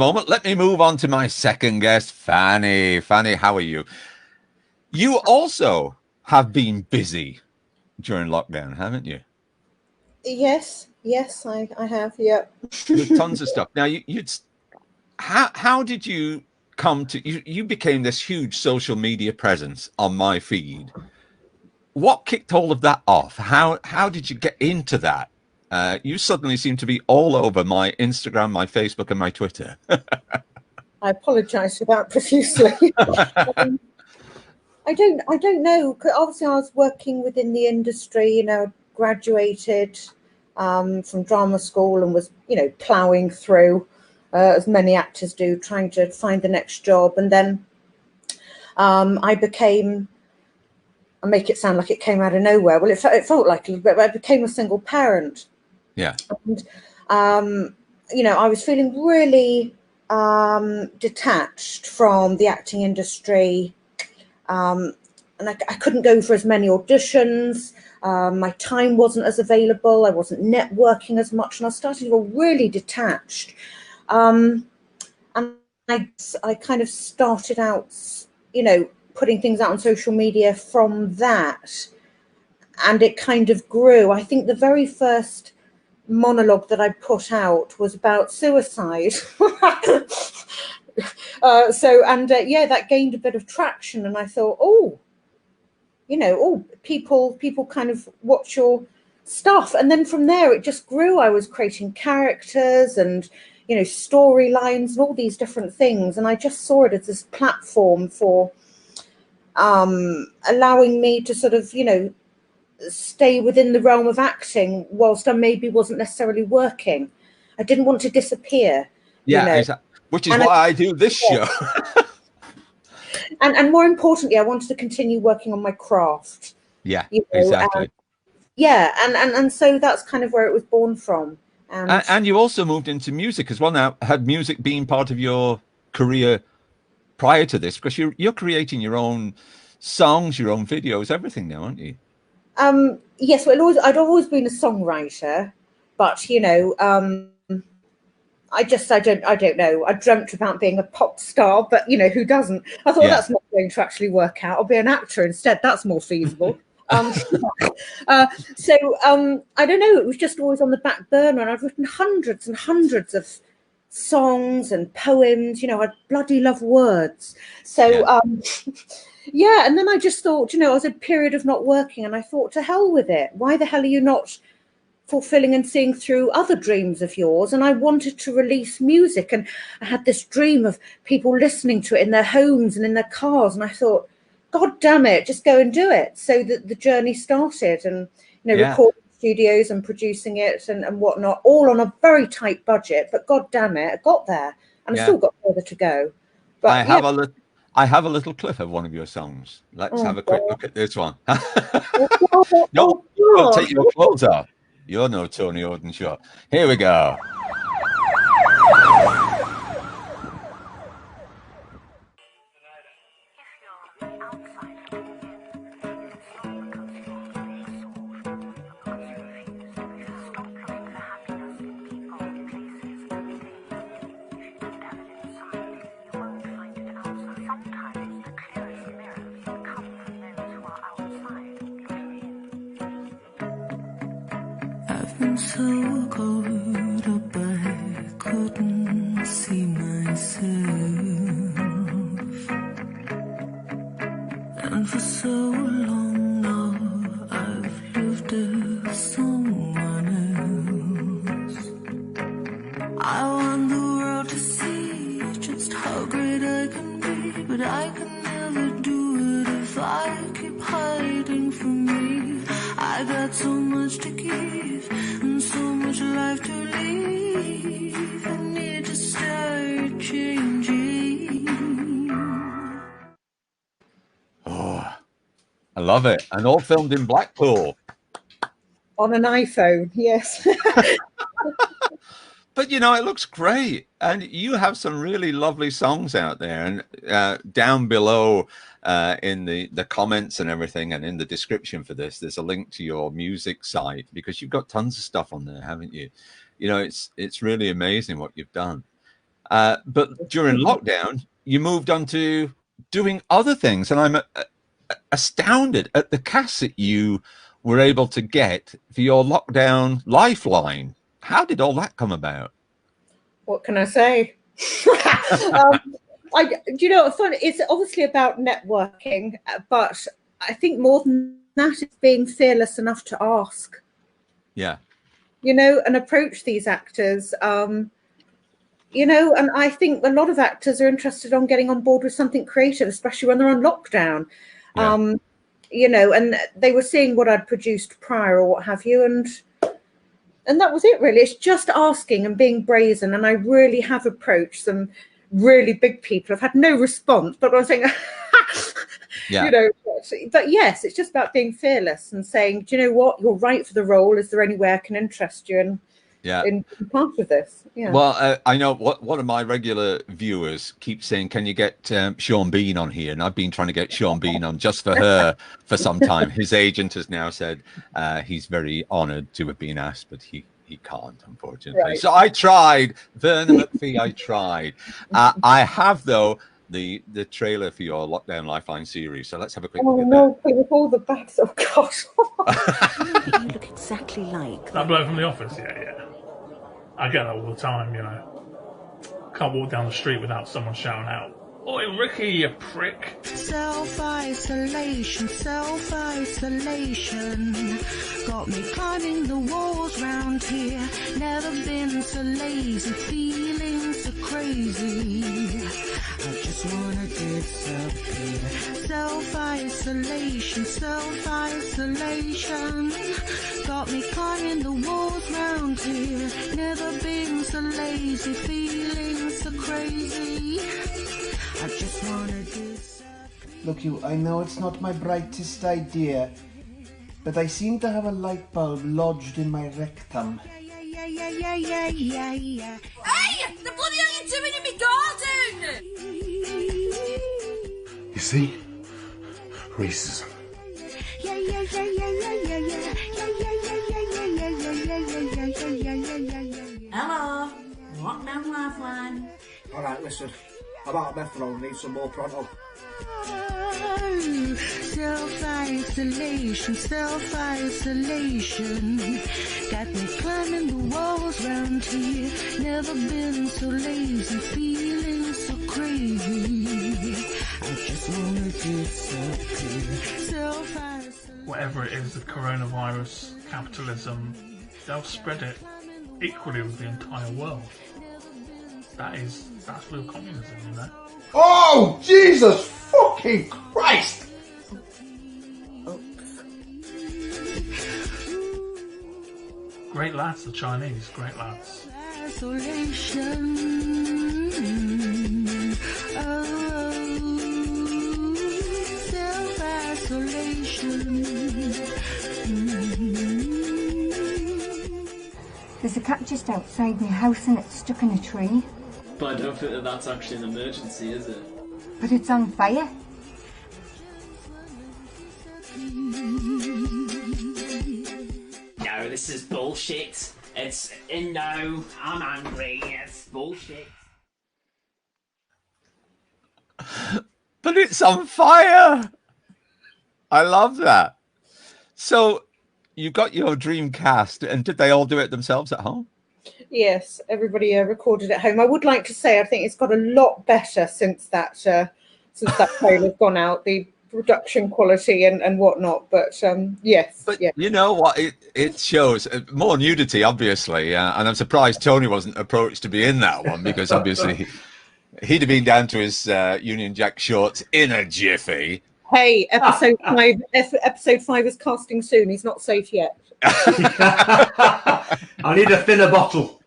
moment. Let me move on to my second guest, Fanni. Fanni, how are you? You also have been busy during lockdown, haven't you? Yes, I have. Yeah. With tons of stuff. Now, how did you come to you became this huge social media presence on my feed? What kicked all of that off? How did you get into that? You suddenly seem to be all over my Instagram, my Facebook, and my Twitter. I apologise for that profusely. I don't know. Obviously, I was working within the industry. Graduated from drama school and was, ploughing through as many actors do, trying to find the next job. And then I make it sound like it came out of nowhere. Well, it felt like it, but I became a single parent. Yeah. And, I was feeling really detached from the acting industry. And I couldn't go for as many auditions. My time wasn't as available. I wasn't networking as much. And I started to feel really detached. And I kind of started out, putting things out on social media from that, and it kind of grew. I think the very first monologue that I put out was about suicide. That gained a bit of traction, and I thought, people kind of watch your stuff. And then from there it just grew. I was creating characters and storylines and all these different things, and I just saw it as this platform for allowing me to sort of, stay within the realm of acting whilst I maybe wasn't necessarily working. I didn't want to disappear. Yeah, exactly. Which is why I do this show. And more importantly, I wanted to continue working on my craft. Yeah, exactly. And so that's kind of where it was born from. And you also moved into music as well. Now, had music been part of your career prior to this? Because you're creating your own songs, your own videos, everything now, aren't you? Yes, well, I'd always been a songwriter, but I don't know. I dreamt about being a pop star, but who doesn't? I thought that's not going to actually work out. I'll be an actor instead. That's more feasible. I don't know. It was just always on the back burner, and I've written hundreds and hundreds of songs and poems. I bloody love words. So and then I just thought, I was in a period of not working, and I thought, to hell with it. Why the hell are you not fulfilling and seeing through other dreams of yours? And I wanted to release music, and I had this dream of people listening to it in their homes and in their cars, and I thought, God damn it, just go and do it. So the journey started, and recording studios and producing it and whatnot, all on a very tight budget, but God damn it, I got there, and I still got further to go. But I have a little clip of one of your songs. Let's have a quick look at this one. Don't take your clothes off. You're no Tony Audenshaw. Here we go. So caught up I couldn't see myself, and for so long now I've lived as someone else. I want the world to see just how great I can be, but I can never do it if I keep hiding from me. I got so much to give and so much life to live. I need to start changing. Oh, I love it. And all filmed in Blackpool. On an iPhone, yes. But it looks great, and you have some really lovely songs out there. And down below in the comments and everything, and in the description for this, there's a link to your music site, because you've got tons of stuff on there, haven't you? It's really amazing what you've done. But during lockdown, you moved on to doing other things, and I'm astounded at the cast that you were able to get for your Lockdown Lifeline. How did all that come about? What can I say? Do you know what's fun? It's obviously about networking, but I think more than that, it's being fearless enough to ask. Yeah. You know, and approach these actors. You know, and I think a lot of actors are interested on getting on board with something creative, especially when they're on lockdown. Yeah. You know, and they were seeing what I'd produced prior or what have you, and that was it really. It's just asking and being brazen. And I really have approached some really big people. I've had no response, but I'm saying, Yeah. you know, but yes, it's just about being fearless and saying, do you know what, you're right for the role. Is there any way I can interest you in part of this? Yeah. Well, I know one of my regular viewers keeps saying, can you get Sean Bean on here? And I've been trying to get Sean Bean on just for her for some time. His agent has now said he's very honoured to have been asked, but he can't, unfortunately. Right. So I tried. Vernon McPhee, I tried. I have, though, the trailer for your Lockdown Lifeline series. So let's have a quick look at that. With all the bats, oh gosh. You look exactly like that bloke from the office. Yeah. I get that all the time, you know. Can't walk down the street without someone shouting out, "Oi, Ricky, you prick!" Self-isolation, got me climbing the walls round here. Never been so lazy, feeling so crazy. I just wanna disappear. Self-isolation, got me climbing the walls round here. Never been so lazy, feeling so crazy. I just wanna disappear. Look, I know it's not my brightest idea, but I seem to have a light bulb lodged in my rectum. Hey! The bloody hell are you doing in my garden? You see? Racism. Hello, Lockdown Lifeline. Alright, listen. I'm out of methadone, need some more pronto. Self-isolation, got me climbing the walls round here. Never been so lazy, feeling so crazy. I just wanna disappear. Whatever it is, the coronavirus, capitalism, they'll spread it equally with the entire world. That's real communism, you know. Oh, Jesus fucking Christ! Great lads, the Chinese, great lads. There's a cat just outside my house and it's stuck in a tree. But I don't think that that's actually an emergency, is it? But it's on fire. No, this is bullshit. No, I'm angry. It's bullshit. But it's on fire. I love that. So you got your dream cast, and did they all do it themselves at home? Yes, everybody recorded at home. I would like to say I think it's got a lot better since that trailer's gone out, the production quality and whatnot. But yes. But you know what? It shows more nudity, obviously, and I'm surprised Tony wasn't approached to be in that one, because obviously he'd have been down to his Union Jack shorts in a jiffy. Hey, episode 5 is casting soon. He's not safe yet. I need a thinner bottle.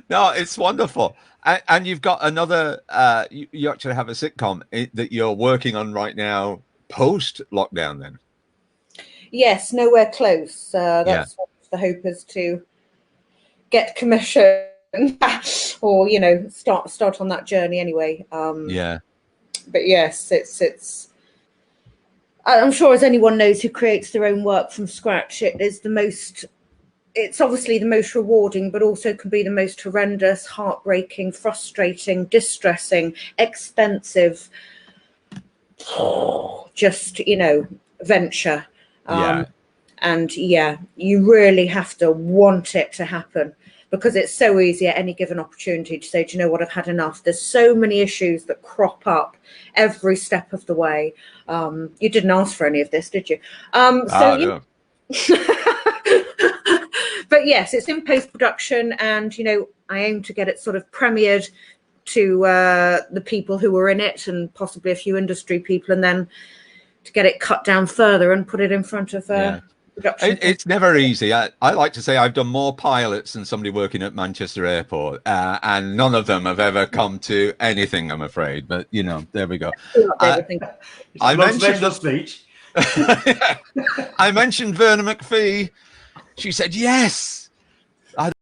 No, it's wonderful. And you've got another, you actually have a sitcom that you're working on right now, post-lockdown then? Yes, Nowhere Close. That's what the hope is, to get commission or, you know, start on that journey anyway. Yeah. But yes, it's I'm sure, as anyone knows who creates their own work from scratch, it is the most it's obviously the most rewarding, but also can be the most horrendous, heartbreaking, frustrating, distressing, expensive, just, venture. And you really have to want it to happen, because it's so easy at any given opportunity to say, do you know what, I've had enough. There's so many issues that crop up every step of the way. You didn't ask for any of this, did you? No. But yes, it's in post-production, and, I aim to get it sort of premiered to the people who were in it and possibly a few industry people, and then to get it cut down further and put it in front of production. It's never easy. I like to say I've done more pilots than somebody working at Manchester Airport, and none of them have ever come to anything, I'm afraid. But, there we go. I mentioned speech. I mentioned Verna McPhee. She said, yes,